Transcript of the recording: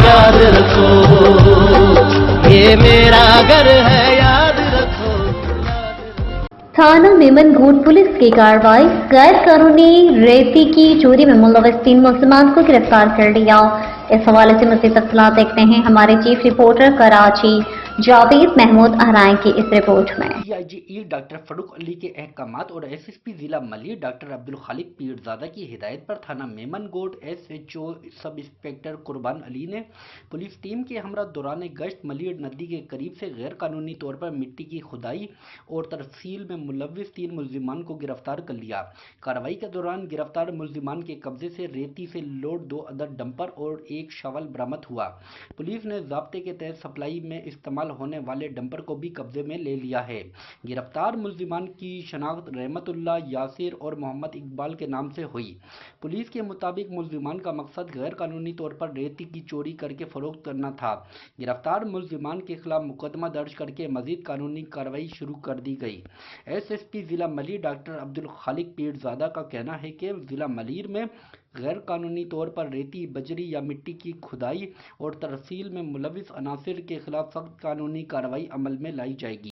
یاد رکھو، یہ میرا گھر ہے یاد رکھو۔ تھانہ میمن گھوٹ پولیس کی کارروائی، غیر قانونی ریتی کی چوری میں ملوث 3 ملزمان کو گرفتار کر لیا۔ اس حوالے سے مزید تفصیلات دیکھتے ہیں ہمارے چیف رپورٹر کراچی جاوید محمود اہرائیں کی اس رپورٹ میں۔ D I G E doctor Farooq Ali کے احکامات اور ایس ایس پی ضلع ملیر ڈاکٹر عبدالخالق پیرزادہ کی ہدایت پر تھانہ Memon Goth S H O sub inspector Qurban Ali نے پولیس ٹیم کے ہمراہ دوران گشت ملیر ندی کے قریب سے غیر قانونی طور پر مٹی کی کھدائی اور ترسیل میں ملوث 3 ملزمان کو گرفتار کر لیا۔ کارروائی کے دوران گرفتار ملزمان کے قبضے سے ریتی سے لوڈ 2 عدد ڈمپر اور 1 شاول برآمد ہوا۔ پولیس نے ضابطے کے تحت سپلائی میں استعمال ہونے والے ڈمپر کو بھی قبضے میں لے لیا ہے۔ گرفتار ملزمان کی شناخت رحمت اللہ، یاسر اور محمد اقبال کے نام سے ہوئی۔ پولیس کے مطابق ملزمان کا مقصد غیر قانونی طور پر ریتی کی چوری کر کے فروخت کرنا تھا۔ گرفتار ملزمان کے خلاف مقدمہ درج کر کے مزید قانونی کارروائی شروع کر دی گئی۔ ایس ایس پی ضلع ملیر ڈاکٹر عبدالخالق پیرزادہ کا کہنا ہے کہ ضلع ملیر میں غیر قانونی طور پر ریتی، بجری یا مٹی کی کھدائی اور ترسیل میں ملوث عناصر کے خلاف سخت قانونی کارروائی عمل میں لائی جائے گی۔